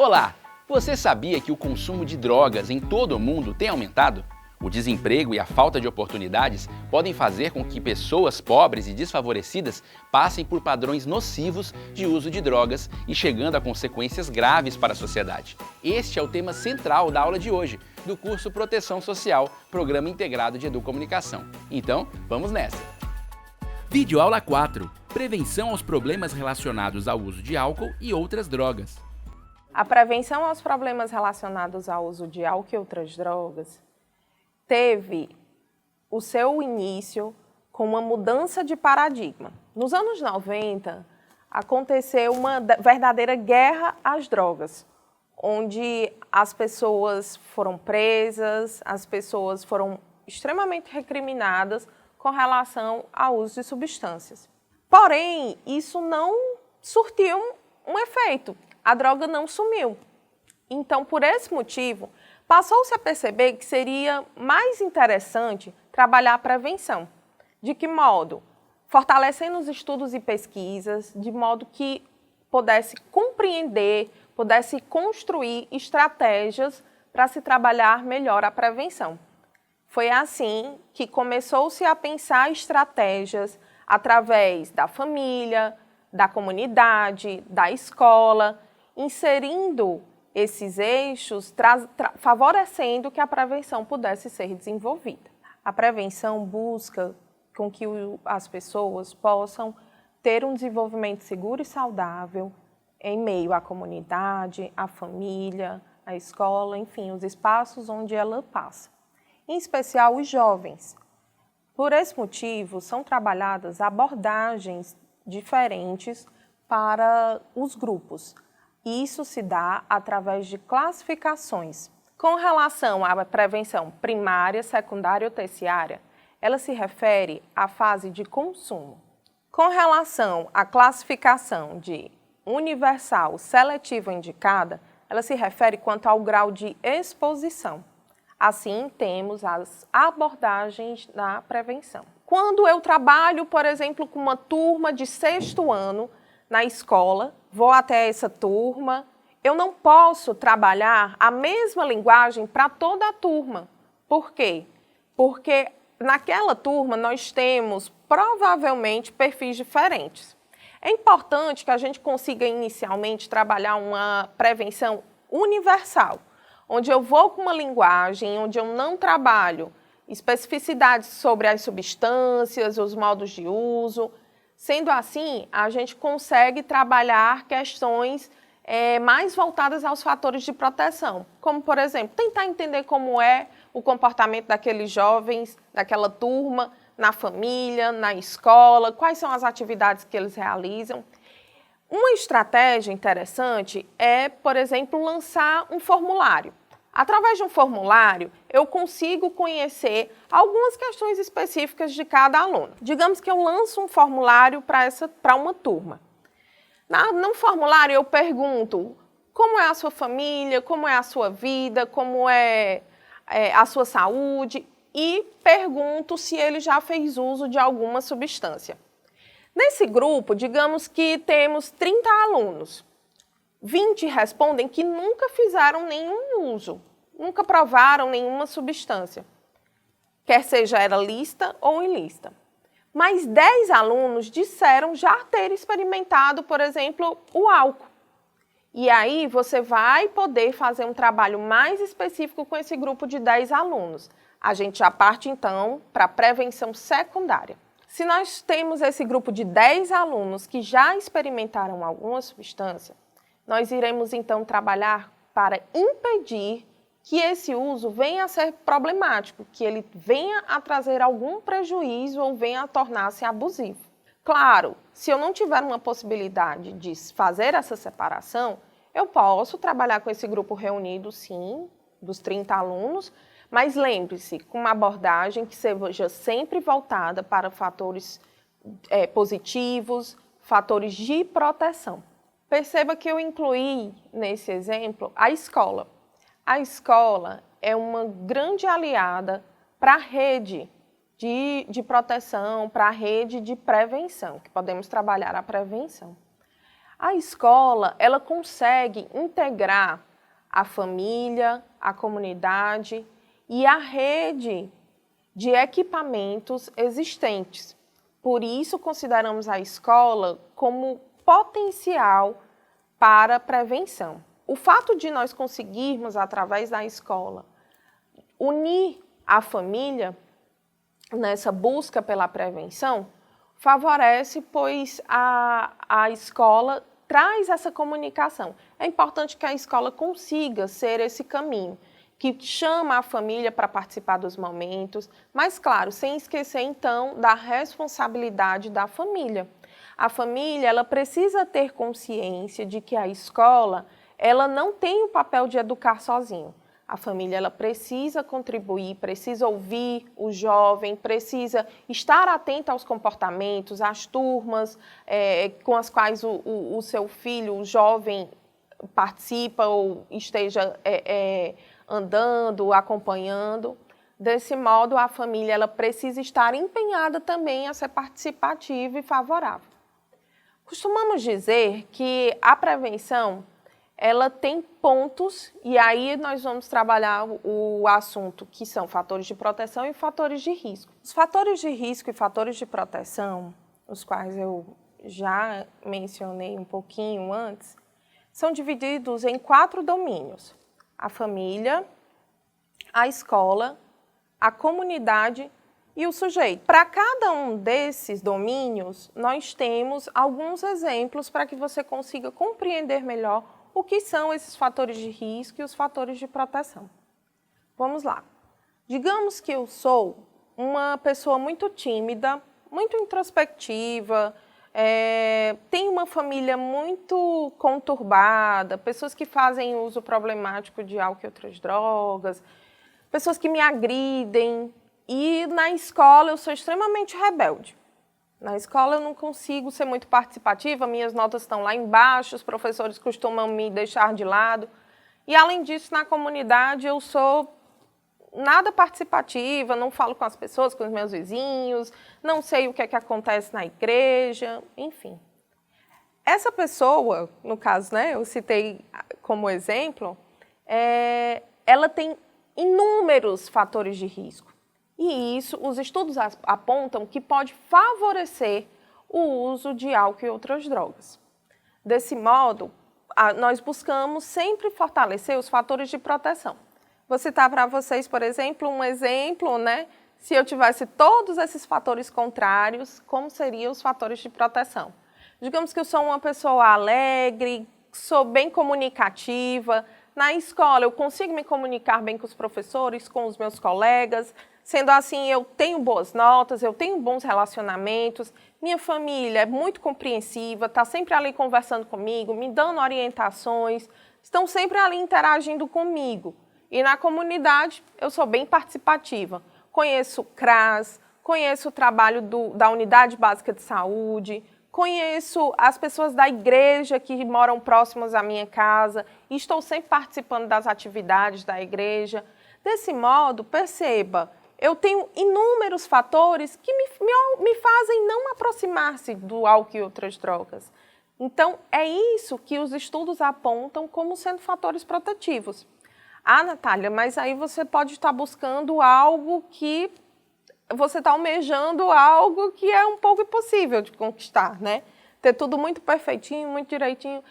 Olá! Você sabia que o consumo de drogas em todo o mundo tem aumentado? O desemprego e a falta de oportunidades podem fazer com que pessoas pobres e desfavorecidas passem por padrões nocivos de uso de drogas e chegando a consequências graves para a sociedade. Este é o tema central da aula de hoje, do curso Proteção Social, Programa Integrado de Educomunicação. Então, vamos nessa! Vídeo aula 4. Prevenção aos problemas relacionados ao uso de álcool e outras drogas. A prevenção aos problemas relacionados ao uso de álcool e outras drogas teve o seu início com uma mudança de paradigma. Nos anos 90, aconteceu uma verdadeira guerra às drogas, onde as pessoas foram presas, as pessoas foram extremamente recriminadas com relação ao uso de substâncias. Porém, isso não surtiu um efeito, a droga não sumiu. Então, por esse motivo, passou-se a perceber que seria mais interessante trabalhar a prevenção. De que modo? Fortalecendo os estudos e pesquisas, de modo que pudesse compreender, pudesse construir estratégias para se trabalhar melhor a prevenção. Foi assim que começou-se a pensar estratégias através da família, da comunidade, da escola, inserindo esses eixos, favorecendo que a prevenção pudesse ser desenvolvida. A prevenção busca com que as pessoas possam ter um desenvolvimento seguro e saudável em meio à comunidade, à família, à escola, enfim, os espaços onde ela passa. Em especial os jovens. Por esse motivo, são trabalhadas abordagens diferentes para os grupos. Isso se dá através de classificações. Com relação à prevenção primária, secundária ou terciária, ela se refere à fase de consumo. Com relação à classificação de universal, seletiva ou indicada, ela se refere quanto ao grau de exposição. Assim, temos as abordagens na prevenção. Quando eu trabalho, por exemplo, com uma turma de 6º ano na escola, vou até essa turma, eu não posso trabalhar a mesma linguagem para toda a turma. Por quê? Porque naquela turma nós temos provavelmente perfis diferentes. É importante que a gente consiga inicialmente trabalhar uma prevenção universal, onde eu vou com uma linguagem, onde eu não trabalho especificidades sobre as substâncias, os modos de uso. Sendo assim, a gente consegue trabalhar questões mais voltadas aos fatores de proteção, como, por exemplo, tentar entender como é o comportamento daqueles jovens, daquela turma, na família, na escola, quais são as atividades que eles realizam. Uma estratégia interessante é, por exemplo, lançar um formulário. Através de um formulário, eu consigo conhecer algumas questões específicas de cada aluno. Digamos que eu lanço um formulário para uma turma. No formulário eu pergunto como é a sua família, como é a sua vida, como é a sua saúde e pergunto se ele já fez uso de alguma substância. Nesse grupo, digamos que temos 30 alunos. 20 respondem que nunca fizeram nenhum uso, nunca provaram nenhuma substância, quer seja era lícita ou ilícita. Mas 10 alunos disseram já ter experimentado, por exemplo, o álcool. E aí você vai poder fazer um trabalho mais específico com esse grupo de 10 alunos. A gente já parte, então, para a prevenção secundária. Se nós temos esse grupo de 10 alunos que já experimentaram alguma substância, nós iremos, então, trabalhar para impedir que esse uso venha a ser problemático, que ele venha a trazer algum prejuízo ou venha a tornar-se abusivo. Claro, se eu não tiver uma possibilidade de fazer essa separação, eu posso trabalhar com esse grupo reunido, sim, dos 30 alunos, mas lembre-se, com uma abordagem que seja sempre voltada para fatores positivos, fatores de proteção. Perceba que eu incluí, nesse exemplo, a escola. A escola é uma grande aliada para a rede de proteção, para a rede de prevenção, que podemos trabalhar a prevenção. A escola, ela consegue integrar a família, a comunidade e a rede de equipamentos existentes. Por isso, consideramos a escola como potencial para prevenção. O fato de nós conseguirmos, através da escola, unir a família nessa busca pela prevenção, favorece, pois a escola traz essa comunicação. É importante que a escola consiga ser esse caminho, que chama a família para participar dos momentos, mas, claro, sem esquecer, então, da responsabilidade da família. A família, ela precisa ter consciência de que a escola, ela não tem o papel de educar sozinho. A família, ela precisa contribuir, precisa ouvir o jovem, precisa estar atenta aos comportamentos, às turmas com as quais o seu filho, o jovem, participa ou esteja andando, acompanhando. Desse modo, a família, ela precisa estar empenhada também a ser participativa e favorável. Costumamos dizer que a prevenção, ela tem pontos, e aí nós vamos trabalhar o assunto que são fatores de proteção e fatores de risco. Os fatores de risco e fatores de proteção, os quais eu já mencionei um pouquinho antes, são divididos em 4 domínios: a família, a escola, a comunidade e o sujeito. Para cada um desses domínios, nós temos alguns exemplos para que você consiga compreender melhor o que são esses fatores de risco e os fatores de proteção. Vamos lá. Digamos que eu sou uma pessoa muito tímida, muito introspectiva, tenho uma família muito conturbada, pessoas que fazem uso problemático de álcool e outras drogas, pessoas que me agridem, e na escola eu sou extremamente rebelde. Na escola eu não consigo ser muito participativa, minhas notas estão lá embaixo, os professores costumam me deixar de lado. E, além disso, na comunidade eu sou nada participativa, não falo com as pessoas, com os meus vizinhos, não sei o que é que acontece na igreja, enfim. Essa pessoa, no caso, né, eu citei como exemplo, ela tem inúmeros fatores de risco. E isso, os estudos apontam que pode favorecer o uso de álcool e outras drogas. Desse modo, nós buscamos sempre fortalecer os fatores de proteção. Vou citar para vocês, por exemplo, um exemplo, né? Se eu tivesse todos esses fatores contrários, como seriam os fatores de proteção? Digamos que eu sou uma pessoa alegre, sou bem comunicativa. Na escola, eu consigo me comunicar bem com os professores, com os meus colegas. Sendo assim, eu tenho boas notas, eu tenho bons relacionamentos, minha família é muito compreensiva, está sempre ali conversando comigo, me dando orientações, estão sempre ali interagindo comigo. E na comunidade, eu sou bem participativa. Conheço o CRAS, conheço o trabalho da Unidade Básica de Saúde, conheço as pessoas da igreja que moram próximas à minha casa e estou sempre participando das atividades da igreja. Desse modo, perceba, eu tenho inúmeros fatores que me fazem não aproximar-se do álcool e outras drogas. Então, é isso que os estudos apontam como sendo fatores protetivos. Ah, Natália, mas aí você pode estar buscando algo que... Você está almejando algo que é um pouco impossível de conquistar, né? Ter tudo muito perfeitinho, muito direitinho.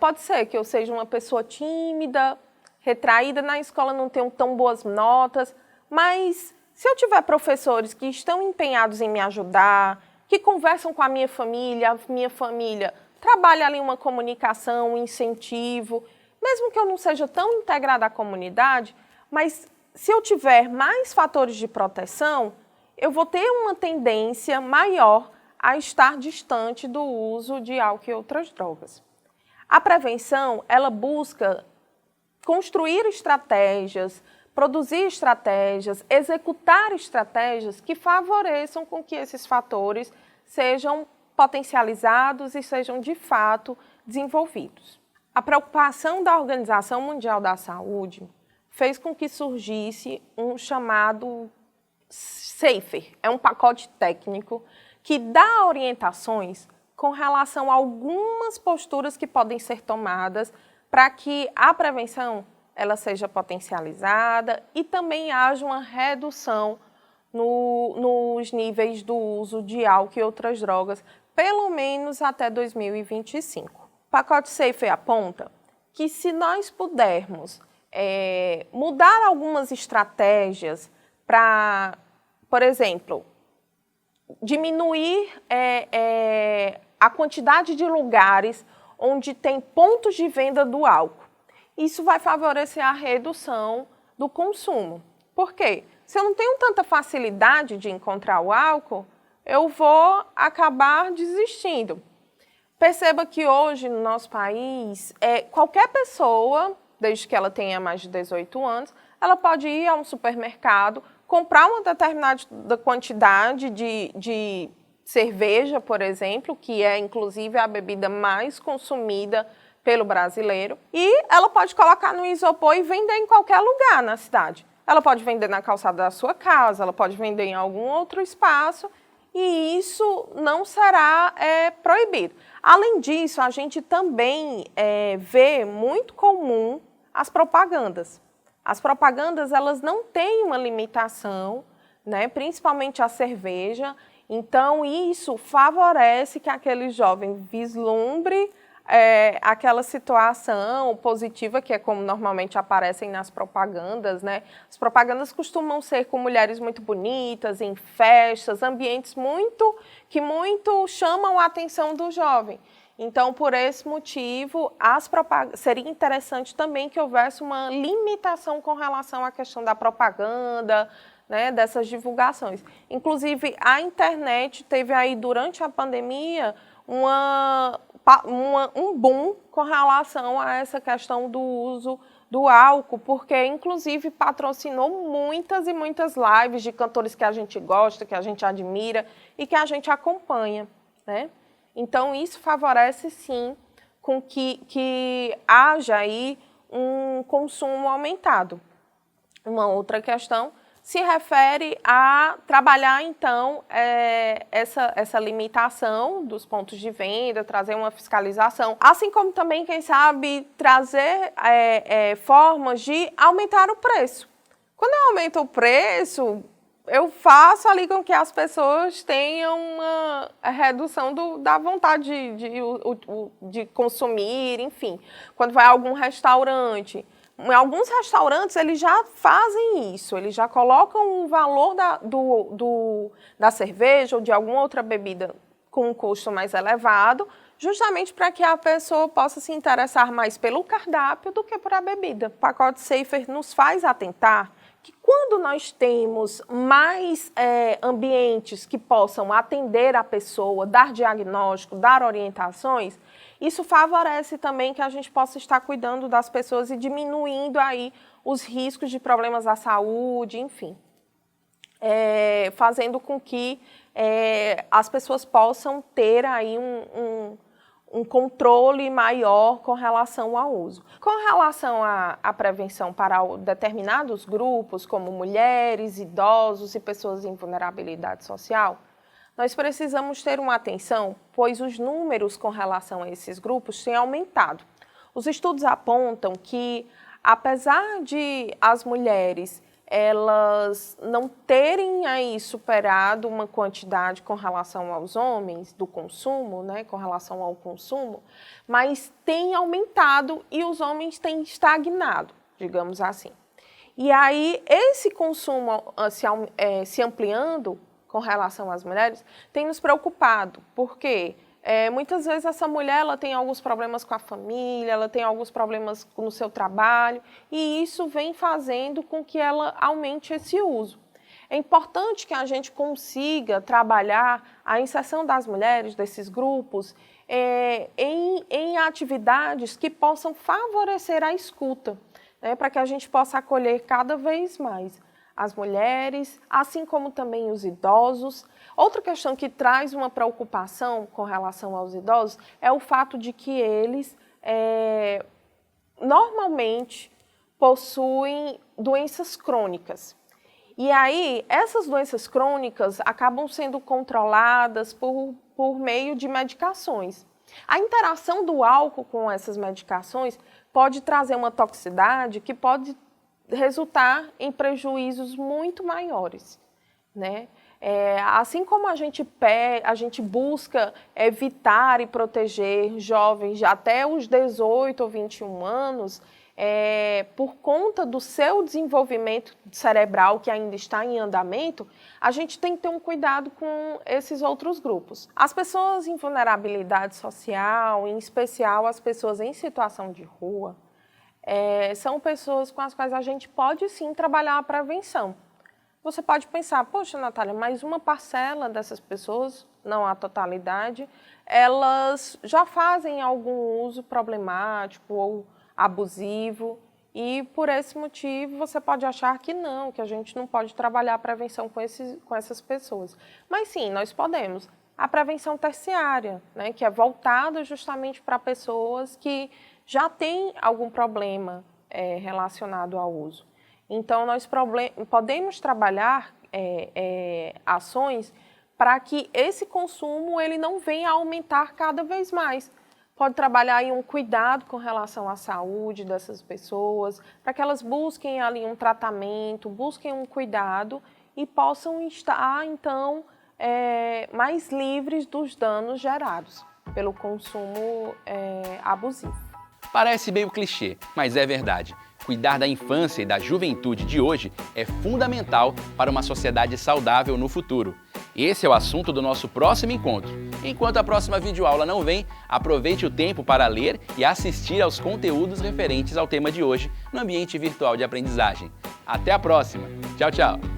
Pode ser que eu seja uma pessoa tímida, retraída, na escola não tenho tão boas notas, mas... Se eu tiver professores que estão empenhados em me ajudar, que conversam com a minha família trabalha ali uma comunicação, um incentivo, mesmo que eu não seja tão integrada à comunidade, mas se eu tiver mais fatores de proteção, eu vou ter uma tendência maior a estar distante do uso de álcool e outras drogas. A prevenção, ela busca construir estratégias, produzir estratégias, executar estratégias que favoreçam com que esses fatores sejam potencializados e sejam, de fato, desenvolvidos. A preocupação da Organização Mundial da Saúde fez com que surgisse um chamado SAFER. É um pacote técnico que dá orientações com relação a algumas posturas que podem ser tomadas para que a prevenção ela seja potencializada e também haja uma redução nos níveis do uso de álcool e outras drogas, pelo menos até 2025. O pacote SAFER aponta que se nós pudermos mudar algumas estratégias para, por exemplo, diminuir a quantidade de lugares onde tem pontos de venda do álcool. Isso vai favorecer a redução do consumo. Por quê? Se eu não tenho tanta facilidade de encontrar o álcool, eu vou acabar desistindo. Perceba que hoje no nosso país, qualquer pessoa, desde que ela tenha mais de 18 anos, ela pode ir a um supermercado, comprar uma determinada quantidade de cerveja, por exemplo, que é inclusive a bebida mais consumida pelo brasileiro, e ela pode colocar no isopor e vender em qualquer lugar na cidade. Ela pode vender na calçada da sua casa, ela pode vender em algum outro espaço, e isso não será proibido. Além disso, a gente também vê muito comum as propagandas. As propagandas, elas não têm uma limitação, né, principalmente a cerveja, então isso favorece que aquele jovem vislumbre aquela situação positiva, que é como normalmente aparecem nas propagandas, né? As propagandas costumam ser com mulheres muito bonitas, em festas, ambientes que muito chamam a atenção do jovem. Então, por esse motivo, seria interessante também que houvesse uma limitação com relação à questão da propaganda, né, dessas divulgações. Inclusive, a internet teve aí, durante a pandemia, um boom com relação a essa questão do uso do álcool, porque, inclusive, patrocinou muitas e muitas lives de cantores que a gente gosta, que a gente admira e que a gente acompanha, né? Então, isso favorece, sim, com que haja aí um consumo aumentado. Uma outra questão se refere a trabalhar, então, essa limitação dos pontos de venda, trazer uma fiscalização, assim como também, quem sabe, trazer formas de aumentar o preço. Quando eu aumento o preço, eu faço ali com que as pessoas tenham uma redução da vontade de consumir, enfim. Quando vai a algum restaurante, em alguns restaurantes eles já fazem isso, eles já colocam o valor da cerveja ou de alguma outra bebida com um custo mais elevado, justamente para que a pessoa possa se interessar mais pelo cardápio do que por a bebida. O pacote SAFER nos faz atentar que quando nós temos mais ambientes que possam atender a pessoa, dar diagnóstico, dar orientações, isso favorece também que a gente possa estar cuidando das pessoas e diminuindo aí os riscos de problemas à saúde, enfim. Fazendo com que as pessoas possam ter aí um controle maior com relação ao uso. Com relação à prevenção para determinados grupos, como mulheres, idosos e pessoas em vulnerabilidade social, nós precisamos ter uma atenção, pois os números com relação a esses grupos têm aumentado. Os estudos apontam que, apesar de as mulheres elas não terem aí superado uma quantidade com relação aos homens do consumo, né, com relação ao consumo, mas tem aumentado e os homens têm estagnado, digamos assim. E aí esse consumo se ampliando com relação às mulheres tem nos preocupado, porque muitas vezes essa mulher ela tem alguns problemas com a família, ela tem alguns problemas no seu trabalho, e isso vem fazendo com que ela aumente esse uso. É importante que a gente consiga trabalhar a inserção das mulheres, desses grupos, em atividades que possam favorecer a escuta, né, para que a gente possa acolher cada vez mais as mulheres, assim como também os idosos. Outra questão que traz uma preocupação com relação aos idosos é o fato de que eles normalmente possuem doenças crônicas. E aí, essas doenças crônicas acabam sendo controladas por meio de medicações. A interação do álcool com essas medicações pode trazer uma toxicidade que pode resultar em prejuízos muito maiores, né? Assim como a gente busca evitar e proteger jovens de até os 18 ou 21 anos, por conta do seu desenvolvimento cerebral que ainda está em andamento, a gente tem que ter um cuidado com esses outros grupos. As pessoas em vulnerabilidade social, em especial as pessoas em situação de rua, são pessoas com as quais a gente pode sim trabalhar a prevenção. Você pode pensar, poxa, Natália, mas uma parcela dessas pessoas, não a totalidade, elas já fazem algum uso problemático ou abusivo e por esse motivo você pode achar que não, que a gente não pode trabalhar a prevenção com essas pessoas. Mas sim, nós podemos. A prevenção terciária, né, que é voltada justamente para pessoas que já têm algum problema relacionado ao uso. Então, nós podemos trabalhar ações para que esse consumo ele não venha a aumentar cada vez mais. Pode trabalhar em um cuidado com relação à saúde dessas pessoas, para que elas busquem ali um tratamento, busquem um cuidado e possam estar, então, mais livres dos danos gerados pelo consumo abusivo. Parece meio clichê, mas é verdade. Cuidar da infância e da juventude de hoje é fundamental para uma sociedade saudável no futuro. Esse é o assunto do nosso próximo encontro. Enquanto a próxima videoaula não vem, aproveite o tempo para ler e assistir aos conteúdos referentes ao tema de hoje no ambiente virtual de aprendizagem. Até a próxima! Tchau, tchau!